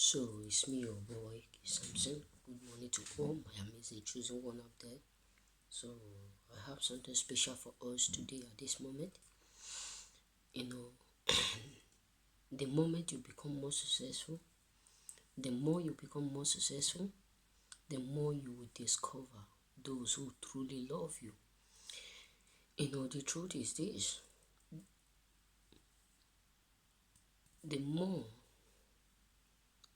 So it's me, your boy Samson. Good morning to all my amazing chosen one out there. So I have something special for us today at this moment. You know, the moment you become more successful, the more you become more successful, the more you will discover those who truly love you. The truth is this: the more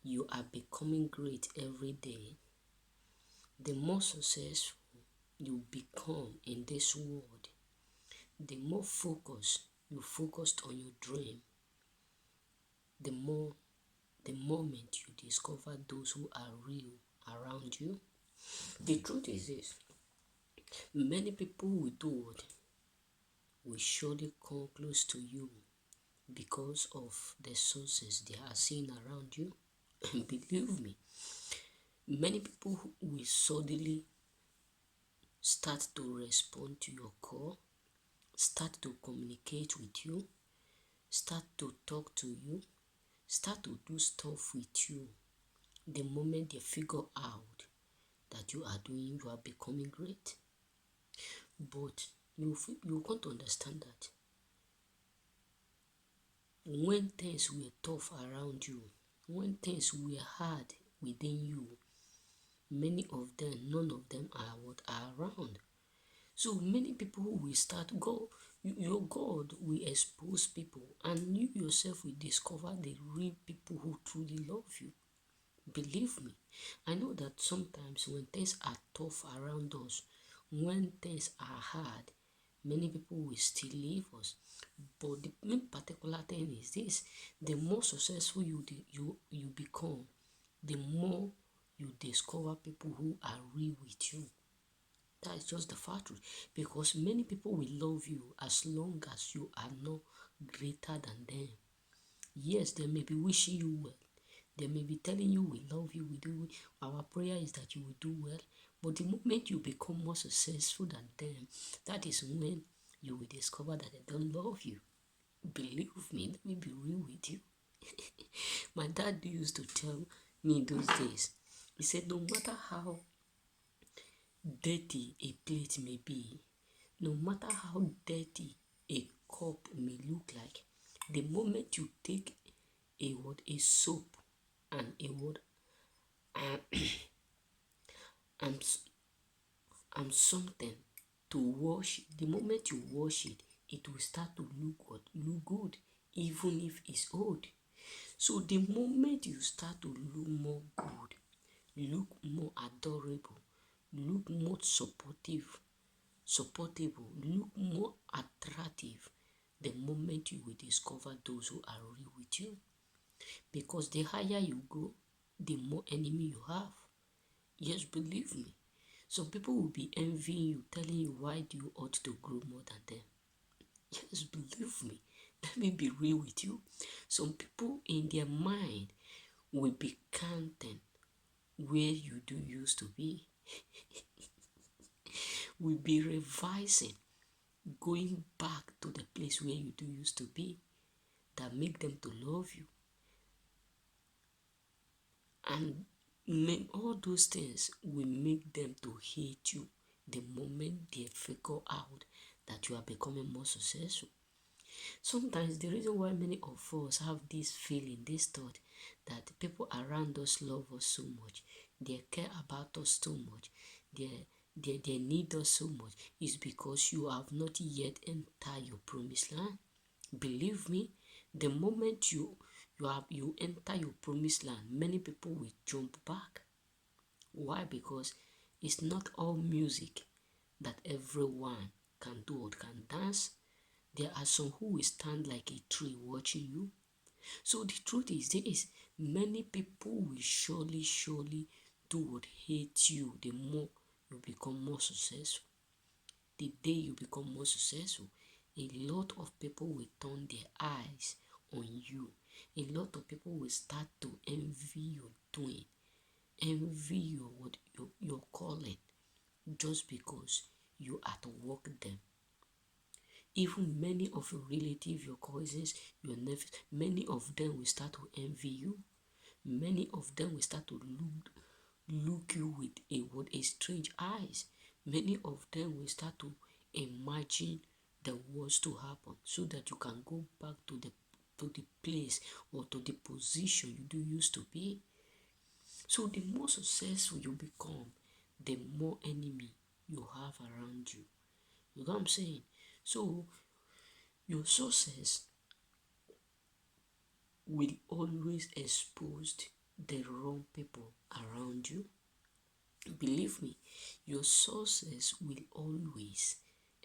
you are becoming great every day, the more successful you become in this world, the more you focused on your dream, the moment you discover those who are real around you. The truth is this: many people with what will surely come close to you because of the sources they are seeing around you. And believe me, many people will suddenly start to respond to your call, start to communicate with you, start to talk to you, start to do stuff with you the moment they figure out that you are becoming great. But you can't understand that when things were tough around you, when things were hard within you, none of them are around. So many people will start your God will expose people, and you yourself will discover the real people who truly love you. Believe me, I know that sometimes when things are tough around us, when things are hard, many people will still leave us. But the main particular thing is this: the more successful you become, the more you discover people who are real with you. That's just the fact, because many people will love you as long as you are not greater than them. Yes, they may be wishing you well. They may be telling you we love you, our prayer is that you will do well. But the moment you become more successful than them, that is when you will discover that they don't love you. Believe me, let me be real with you. My dad used to tell me those days. He said, no matter how dirty a plate may be, no matter how dirty a cup may look like, the moment you take a soap and and, and, and something to wash, the moment you wash it, it will start to look good, even if it's old. So the moment you start to look more good, look more adorable, look more supportable, look more attractive, the moment you will discover those who are real with you. Because the higher you go, the more enemy you have. Yes, believe me. Some people will be envying you, telling you why do you ought to grow more than them. Yes, believe me. Let me be real with you. Some people in their mind will be counting where you do used to be. Will be revising, going back to the place where you do used to be, that make them to love you. And all those things will make them to hate you the moment they figure out that you are becoming more successful. Sometimes the reason why many of us have this feeling, this thought, that people around us love us so much, they care about us so much, they need us so much, is because you have not yet entered your promised land. Believe me, the moment you enter your promised land, many people will jump back. Why? Because it's not all music that everyone can do or can dance. There are some who will stand like a tree watching you. So the truth is this: many people will surely do what hate you the more you become more successful. The day you become more successful, a lot of people will turn their eyes on you. A lot of people will start to envy your doing, envy your calling, just because you outwork them. Even many of your relatives, your cousins, your nephews, many of them will start to envy you, many of them will start to look you with a strange eyes. Many of them will start to imagine the worst to happen so that you can go back to the place or to the position you do used to be. So the more successful you become, the more enemy you have around you. You know what I'm saying? So your success will always expose the wrong people around you. Believe me, your success will always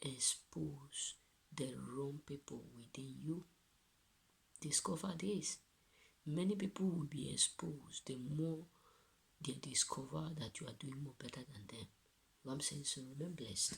expose the wrong people within you. Discover this. Many people will be exposed the more they discover that you are doing more better than them. You know what I'm saying? So remain blessed.